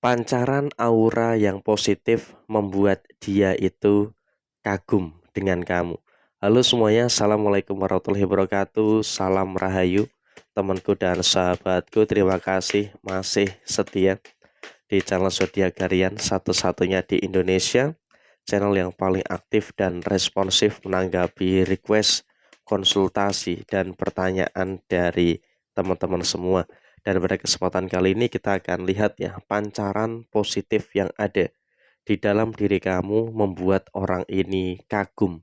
Pancaran aura yang positif membuat dia itu kagum dengan kamu. Halo semuanya, Assalamualaikum warahmatullahi wabarakatuh. Salam Rahayu, temanku dan sahabatku. Terima kasih masih setia di channel Zodiak Harian satu-satunya di Indonesia. Channel yang paling aktif dan responsif menanggapi request, konsultasi, dan pertanyaan dari teman-teman semua. Dan pada kesempatan kali ini kita akan lihat ya, pancaran positif yang ada di dalam diri kamu membuat orang ini kagum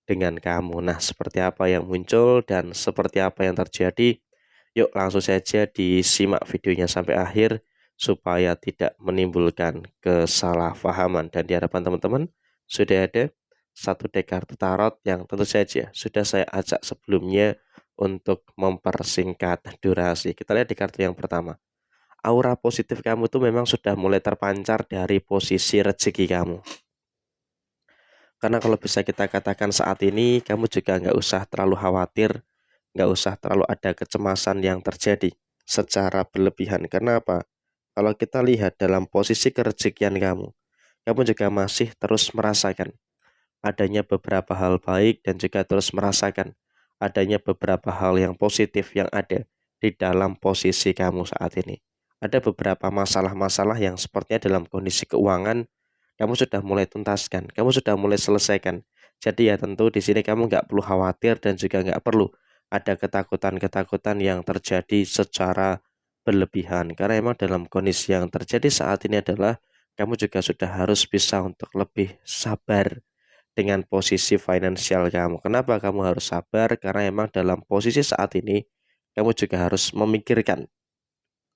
dengan kamu. Nah, seperti apa yang muncul dan seperti apa yang terjadi? Yuk langsung saja disimak videonya sampai akhir supaya tidak menimbulkan kesalahpahaman. Dan di hadapan teman-teman sudah ada satu dek kartu tarot yang tentu saja sudah saya ajak sebelumnya untuk mempersingkat durasi. Kita lihat di kartu yang pertama. Aura positif kamu tuh memang sudah mulai terpancar dari posisi rezeki kamu. Karena kalau bisa kita katakan saat ini, kamu juga nggak usah terlalu khawatir, nggak usah terlalu ada kecemasan yang terjadi secara berlebihan. Kenapa? Kalau kita lihat dalam posisi kerezekian kamu juga masih terus merasakan adanya beberapa hal baik dan juga terus merasakan adanya beberapa hal yang positif yang ada di dalam posisi kamu saat ini. Ada beberapa masalah-masalah yang sepertinya dalam kondisi keuangan kamu sudah mulai tuntaskan, kamu sudah mulai selesaikan. Jadi ya tentu di sini kamu nggak perlu khawatir dan juga nggak perlu ada ketakutan-ketakutan yang terjadi secara berlebihan. Karena emang dalam kondisi yang terjadi saat ini adalah kamu juga sudah harus bisa untuk lebih sabar dengan posisi finansial kamu. Kenapa kamu harus sabar? Karena emang dalam posisi saat ini kamu juga harus memikirkan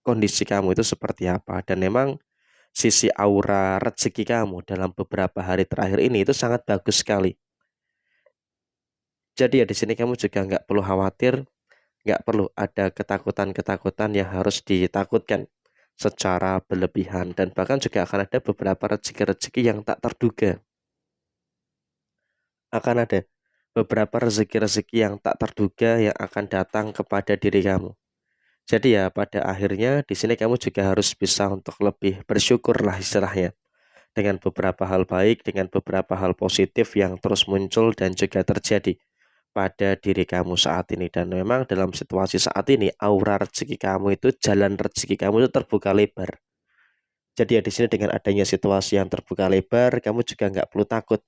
kondisi kamu itu seperti apa. Dan memang sisi aura rezeki kamu dalam beberapa hari terakhir ini itu sangat bagus sekali. Jadi ya di sini kamu juga nggak perlu khawatir, nggak perlu ada ketakutan-ketakutan yang harus ditakutkan secara berlebihan. Dan bahkan juga akan ada beberapa rezeki-rezeki yang tak terduga. Akan ada beberapa rezeki-rezeki yang tak terduga yang akan datang kepada diri kamu. Jadi ya pada akhirnya di sini kamu juga harus bisa untuk lebih bersyukur lah istilahnya dengan beberapa hal baik, dengan beberapa hal positif yang terus muncul dan juga terjadi pada diri kamu saat ini. Dan memang dalam situasi saat ini aura rezeki kamu itu, jalan rezeki kamu itu terbuka lebar. Jadi ya di sini dengan adanya situasi yang terbuka lebar, kamu juga nggak perlu takut,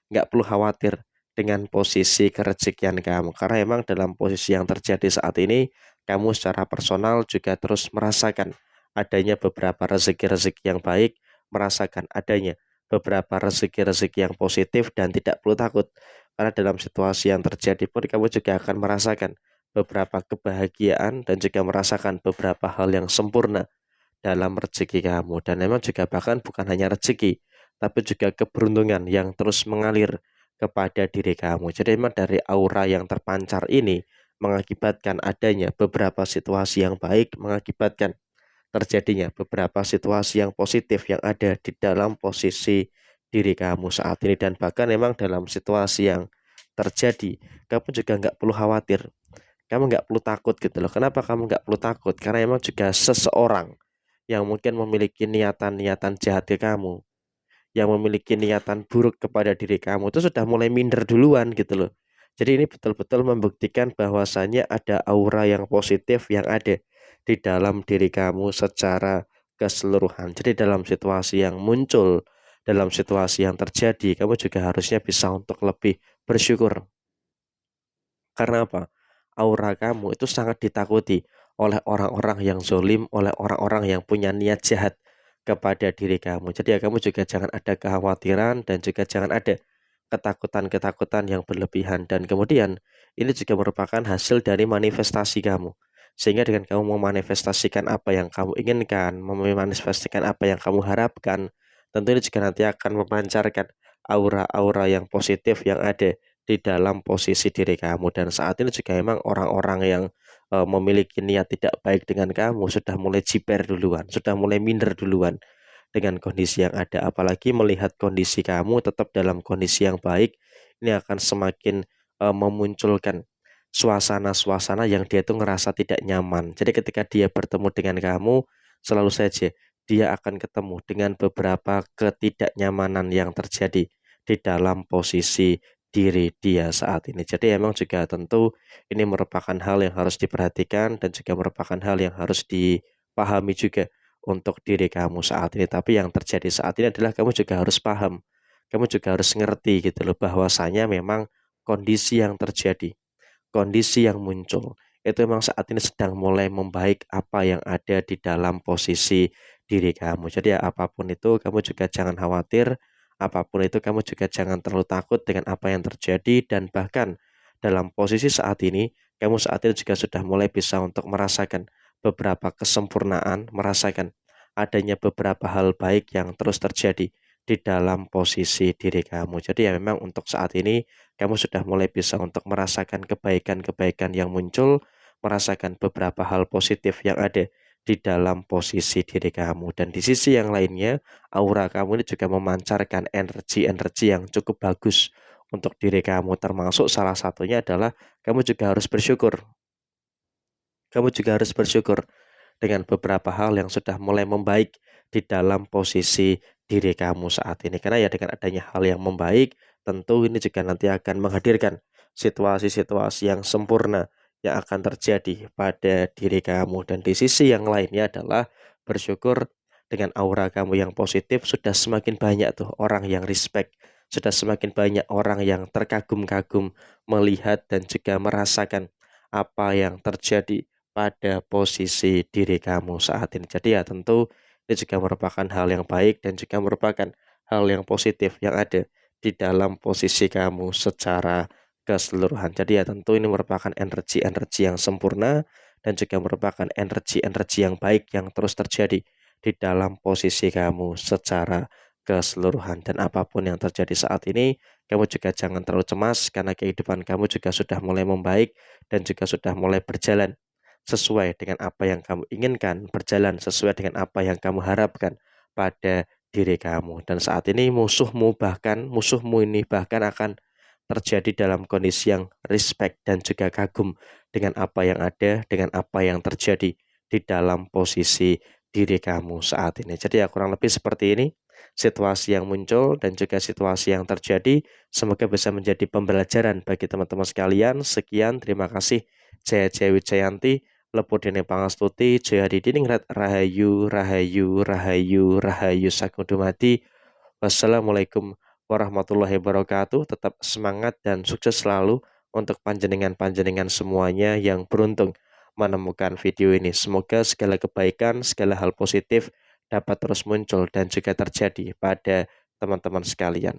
nggak perlu khawatir dengan posisi kerezekian kamu. Karena emang dalam posisi yang terjadi saat ini, kamu secara personal juga terus merasakan adanya beberapa rezeki-rezeki yang baik, merasakan adanya beberapa rezeki-rezeki yang positif dan tidak perlu takut. Karena dalam situasi yang terjadi pun kamu juga akan merasakan beberapa kebahagiaan dan juga merasakan beberapa hal yang sempurna dalam rezeki kamu. Dan memang juga bahkan bukan hanya rezeki, tapi juga keberuntungan yang terus mengalir kepada diri kamu. Jadi memang dari aura yang terpancar ini mengakibatkan adanya beberapa situasi yang baik, mengakibatkan terjadinya beberapa situasi yang positif yang ada di dalam posisi diri kamu saat ini. Dan bahkan memang dalam situasi yang terjadi, kamu juga nggak perlu khawatir, kamu nggak perlu takut gitu loh. Kenapa kamu nggak perlu takut? Karena emang juga seseorang yang mungkin memiliki niatan-niatan jahat ke kamu, yang memiliki niatan buruk kepada diri kamu itu sudah mulai minder duluan gitu loh. Jadi ini betul-betul membuktikan bahwasannya ada aura yang positif yang ada di dalam diri kamu secara keseluruhan. Jadi dalam situasi yang muncul, dalam situasi yang terjadi, kamu juga harusnya bisa untuk lebih bersyukur. Karena apa? Aura kamu itu sangat ditakuti oleh orang-orang yang zolim, oleh orang-orang yang punya niat jahat kepada diri kamu. Jadi ya kamu juga jangan ada kekhawatiran dan juga jangan ada ketakutan-ketakutan yang berlebihan. Dan kemudian ini juga merupakan hasil dari manifestasi kamu. Sehingga dengan kamu memanifestasikan apa yang kamu inginkan, memanifestasikan apa yang kamu harapkan, tentu ini juga nanti akan memancarkan aura-aura yang positif yang ada di dalam posisi diri kamu. Dan saat ini juga memang orang-orang yang memiliki niat tidak baik dengan kamu sudah mulai jiper duluan, sudah mulai minder duluan dengan kondisi yang ada. Apalagi melihat kondisi kamu tetap dalam kondisi yang baik, ini akan semakin memunculkan suasana-suasana yang dia tuh ngerasa tidak nyaman. Jadi ketika dia bertemu dengan kamu, selalu saja dia akan ketemu dengan beberapa ketidaknyamanan yang terjadi di dalam posisi diri dia saat ini. Jadi emang juga tentu ini merupakan hal yang harus diperhatikan dan juga merupakan hal yang harus dipahami juga untuk diri kamu saat ini. Tapi yang terjadi saat ini adalah kamu juga harus paham, kamu juga harus ngerti gitu loh bahwasanya memang kondisi yang terjadi, kondisi yang muncul itu memang saat ini sedang mulai membaik apa yang ada di dalam posisi diri kamu. Jadi ya apapun itu kamu juga jangan khawatir, apapun itu kamu juga jangan terlalu takut dengan apa yang terjadi dan bahkan dalam posisi saat ini kamu saat ini juga sudah mulai bisa untuk merasakan beberapa kesempurnaan, merasakan adanya beberapa hal baik yang terus terjadi di dalam posisi diri kamu. Jadi ya memang untuk saat ini kamu sudah mulai bisa untuk merasakan kebaikan-kebaikan yang muncul, merasakan beberapa hal positif yang ada di dalam posisi diri kamu. Dan di sisi yang lainnya, aura kamu ini juga memancarkan energi-energi yang cukup bagus untuk diri kamu. Termasuk salah satunya adalah kamu juga harus bersyukur. Kamu juga harus bersyukur dengan beberapa hal yang sudah mulai membaik di dalam posisi diri kamu saat ini. Karena ya dengan adanya hal yang membaik, tentu ini juga nanti akan menghadirkan situasi-situasi yang sempurna yang akan terjadi pada diri kamu. Dan di sisi yang lainnya adalah bersyukur dengan aura kamu yang positif sudah semakin banyak tuh orang yang respect, sudah semakin banyak orang yang terkagum-kagum melihat dan juga merasakan apa yang terjadi pada posisi diri kamu saat ini. Jadi ya tentu ini juga merupakan hal yang baik dan juga merupakan hal yang positif yang ada di dalam posisi kamu secara keseluruhan. Jadi ya tentu ini merupakan energi-energi yang sempurna dan juga merupakan energi-energi yang baik yang terus terjadi di dalam posisi kamu secara keseluruhan. Dan apapun yang terjadi saat ini, kamu juga jangan terlalu cemas karena kehidupan kamu juga sudah mulai membaik dan juga sudah mulai berjalan sesuai dengan apa yang kamu inginkan, berjalan sesuai dengan apa yang kamu harapkan pada diri kamu. Dan saat ini musuhmu ini bahkan akan terjadi dalam kondisi yang respect dan juga kagum dengan apa yang ada, dengan apa yang terjadi di dalam posisi diri kamu saat ini. Jadi ya kurang lebih seperti ini situasi yang muncul dan juga situasi yang terjadi. Semoga bisa menjadi pembelajaran bagi teman-teman sekalian. Sekian, terima kasih. Jaya Jaya Wijayanti. Lepudene Pangastuti, Jaya Didiningrat, Rahayu, Rahayu, Rahayu, Rahayu Sakudumati. Wassalamualaikum warahmatullahi wabarakatuh. Tetap semangat dan sukses selalu untuk panjenengan-panjenengan semuanya yang beruntung menemukan video ini. Semoga segala kebaikan, segala hal positif dapat terus muncul dan juga terjadi pada teman-teman sekalian.